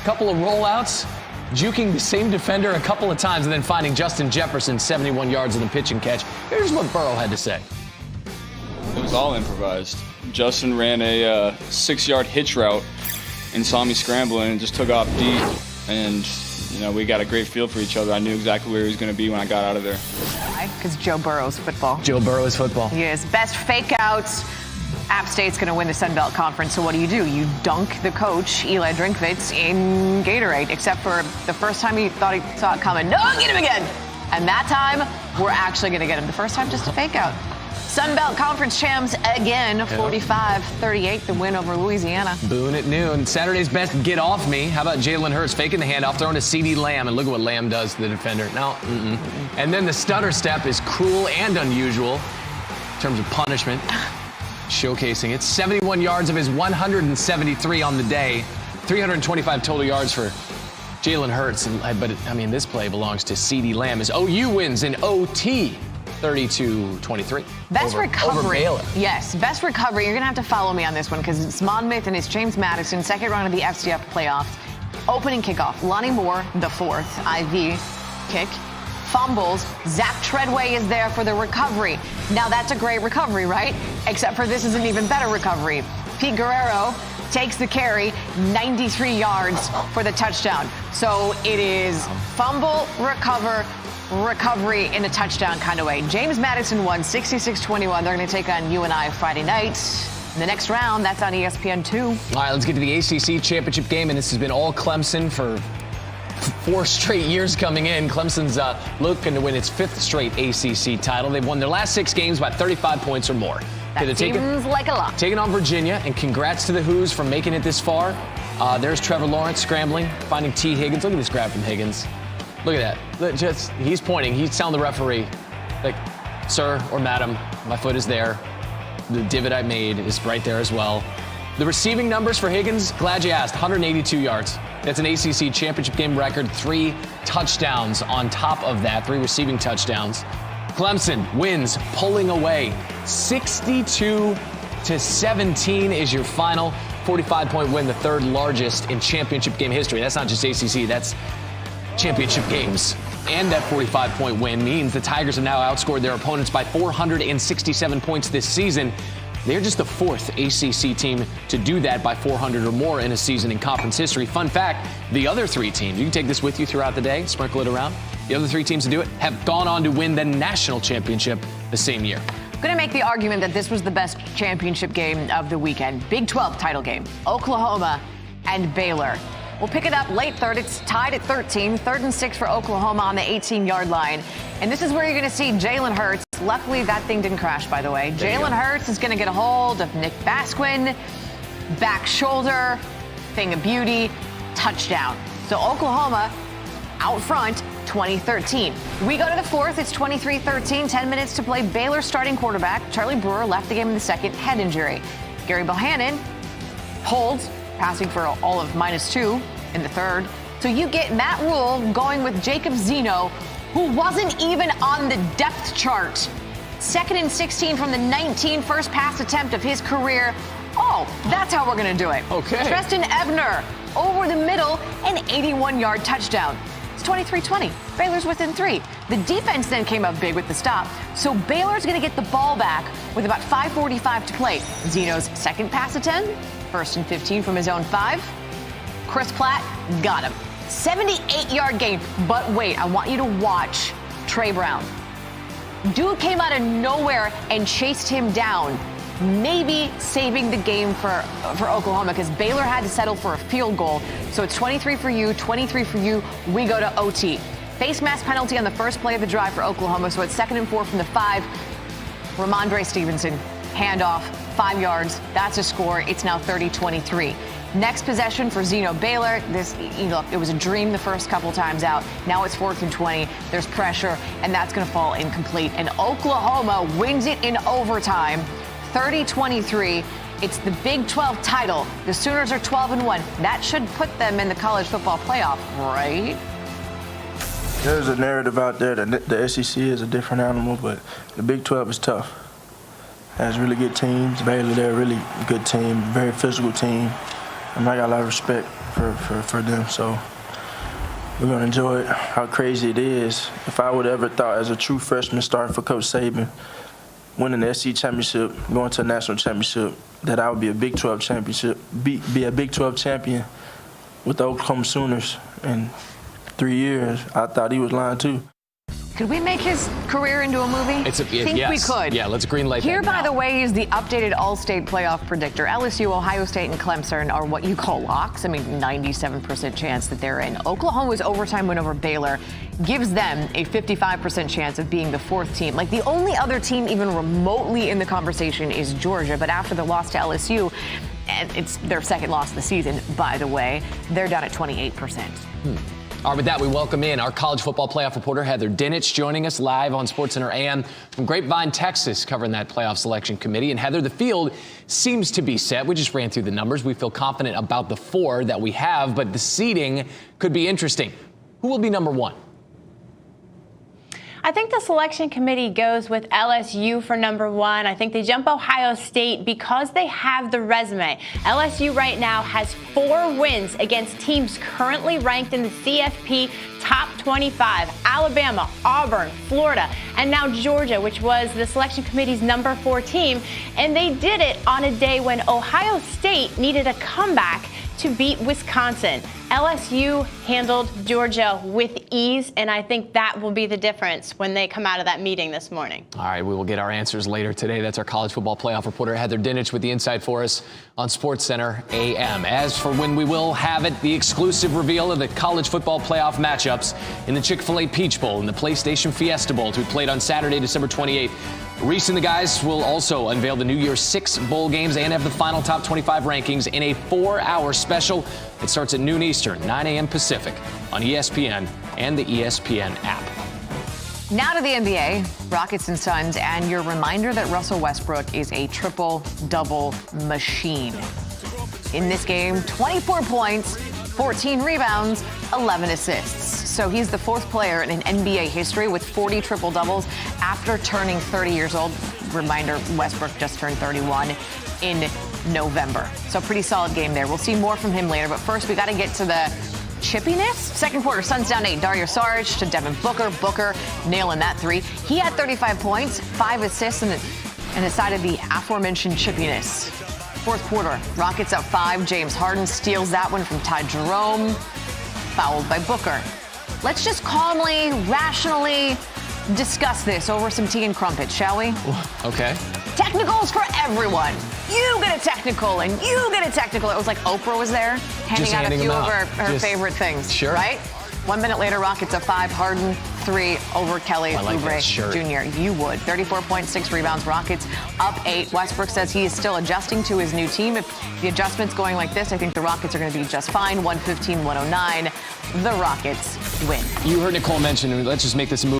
couple of rollouts, juking the same defender a couple of times, and then finding Justin Jefferson 71 yards in the pitch and catch. Here's what Burrow had to say. It was all improvised. Justin ran a 6-yard hitch route and saw me scrambling and just took off deep. And, you know, we got a great feel for each other. I knew exactly where he was going to be when I got out of there. Why? Because Joe Burrow's football. Joe Burrow is football. He is. Best fake outs. App State's going to win the Sun Belt Conference, so what do? You dunk the coach, Eli Drinkwitz, in Gatorade, except for the first time he thought he saw it coming. No, get him again! And that time, we're actually going to get him. The first time, just a fake out. Sun Belt Conference champs again, 45-38, the win over Louisiana. Boone at noon. Saturday's best get off me. How about Jalen Hurts faking the handoff, throwing to CeeDee Lamb, and look at what Lamb does to the defender. No, And then the stutter step is cruel and unusual in terms of punishment. Showcasing it. 71 yards of his 173 on the day. 325 total yards for Jalen Hurts. But, this play belongs to CeeDee Lamb as OU wins in OT. 32-23. Best recovery. Over Baylor. Yes, best recovery. You're going to have to follow me on this one because it's Monmouth and it's James Madison, second round of the FCF playoffs. Opening kickoff. Lonnie Moore, the fourth. IV kick. Fumbles. Zach Treadway is there for the recovery. Now that's a great recovery, right? Except for this is an even better recovery. Pete Guerrero takes the carry, 93 yards for the touchdown. So it is fumble, recovery in a touchdown kind of way. James Madison won 66-21. They're going to take on UNI Friday night. In the next round, that's on ESPN 2. All right, let's get to the ACC championship game, and this has been all Clemson for 4 straight years coming in. Clemson's looking to win its 5th straight ACC title. They've won their last 6 games by 35 points or more. That seems like a lot. Taking on Virginia, and congrats to the Hoos for making it this far. There's Trevor Lawrence scrambling, finding T. Higgins. Look at this grab from Higgins. Look at that. He's pointing. He's telling the referee, like, sir or madam, my foot is there. The divot I made is right there as well. The receiving numbers for Higgins, glad you asked, 182 yards. That's an ACC championship game record. 3 touchdowns on top of that, 3 receiving touchdowns. Clemson wins, pulling away. 62-17 is your final. 45-point win, the 3rd largest in championship game history. That's not just ACC, that's championship games. And that 45-point win means the Tigers have now outscored their opponents by 467 points this season. They're just the 4th ACC team to do that by 400 or more in a season in conference history. Fun fact, the other 3 teams, you can take this with you throughout the day, sprinkle it around. The other 3 teams to do it have gone on to win the national championship the same year. I'm going to make the argument that this was the best championship game of the weekend. Big 12 title game, Oklahoma and Baylor. We'll pick it up late third. It's tied at 13, 3rd and 6 for Oklahoma on the 18-yard line. And this is where you're going to see Jalen Hurts. Luckily, that thing didn't crash, by the way. Jalen Hurts is going to get a hold of Nick Basquin. Back shoulder, thing of beauty, touchdown. So Oklahoma out front, 20-13. We go to the 4th. It's 23-13, 10 minutes to play. Baylor starting quarterback Charlie Brewer left the game in the 2nd, head injury. Gary Bohannon holds, passing for all of -2 in the 3rd. So you get Matt Rule going with Jacob Zeno, who wasn't even on the depth chart. 2nd and 16 from the 19, first pass attempt of his career. Oh, that's how we're going to do it. Okay. Treston Ebner over the middle, an 81-yard touchdown. It's 23-20. Baylor's within 3. The defense then came up big with the stop. So Baylor's going to get the ball back with about 5:45 to play. Zeno's 2nd pass attempt, 1st and 15 from his own 5. Chris Platt got him. 78-yard gain. But wait, I want you to watch Trey Brown. Dude came out of nowhere and chased him down, maybe saving the game for Oklahoma because Baylor had to settle for a field goal. So it's 23 for you, 23 for you. We go to OT. Face mask penalty on the first play of the drive for Oklahoma. So it's 2nd and 4 from the 5. Ramondre Stevenson, handoff, 5 yards. That's a score. It's now 30-23. Next possession for Zeno Baylor. It was a dream the first couple times out. Now it's 4th and 20. There's pressure, and that's going to fall incomplete. And Oklahoma wins it in overtime, 30-23. It's the Big 12 title. The Sooners are 12-1. That should put them in the college football playoff, right? There's a narrative out there that the SEC is a different animal, but the Big 12 is tough. Has really good teams. Baylor, they're a really good team, very physical team. And I got a lot of respect for them. So we're going to enjoy it, how crazy it is. If I would have ever thought as a true freshman starting for Coach Saban, winning the SEC championship, going to a national championship, that I would be a Big 12 championship, be a Big 12 champion with the Oklahoma Sooners in 3 years, I thought he was lying too. Could we make his career into a movie? I think we could. Yeah, let's greenlight Here, that by now. the way, is the updated all-state playoff predictor. LSU, Ohio State, and Clemson are what you call locks. I mean, 97% chance that they're in. Oklahoma's overtime win over Baylor gives them a 55% chance of being the fourth team. Like, the only other team even remotely in the conversation is Georgia. But after the loss to LSU, and it's their second loss of the season, by the way, they're down at 28%. All right, with that, we welcome in our college football playoff reporter, Heather Dinich, joining us live on SportsCenter AM from Grapevine, Texas, covering that playoff selection committee. And Heather, the field seems to be set. We just ran through the numbers. We feel confident about the 4 that we have, but the seeding could be interesting. Who will be number 1? I think the selection committee goes with LSU for number 1. I think they jump Ohio State because they have the resume. LSU right now has 4 wins against teams currently ranked in the CFP top 25. Alabama, Auburn, Florida, and now Georgia, which was the selection committee's number 4 team. And they did it on a day when Ohio State needed a comeback to beat Wisconsin. LSU handled Georgia with ease, and I think that will be the difference when they come out of that meeting this morning. All right, we will get our answers later today. That's our college football playoff reporter, Heather Dinich, with the insight for us on SportsCenter AM. As for when we will have it, the exclusive reveal of the college football playoff matchups in the Chick-fil-A Peach Bowl and the PlayStation Fiesta Bowl to be played on Saturday, December 28th. Reese and the guys will also unveil the New Year's 6 bowl games and have the final top 25 rankings in a 4-hour special. It starts at noon Eastern, 9 a.m. Pacific on ESPN and the ESPN app. Now to the NBA, Rockets and Suns, and your reminder that Russell Westbrook is a triple-double machine. In this game, 24 points, 14 rebounds, 11 assists. So he's the 4th player in NBA history with 40 triple-doubles after turning 30 years old. Reminder, Westbrook just turned 31 in November. So pretty solid game there. We'll see more from him later. But first, we got to get to the chippiness. Second quarter, Suns down 8. Dario Saric to Devin Booker. Booker nailing that 3. He had 35 points, 5 assists, and a side of the aforementioned chippiness. Fourth quarter, Rockets up 5. James Harden steals that one from Ty Jerome, fouled by Booker. Let's just calmly, rationally discuss this over some tea and crumpets, shall we? Okay. Technicals for everyone. You get a technical, and you get a technical. It was like Oprah was there, handing out a few of her favorite things. Sure. Right? 1 minute later, Rockets up 5. Harden 3 over Kelly Oubre Jr. You would. 34.6 rebounds. Rockets up 8. Westbrook says he is still adjusting to his new team. If the adjustment's going like this, I think the Rockets are going to be just fine. 115-109. The Rockets win. You heard Nicole mention, let's just make this a move.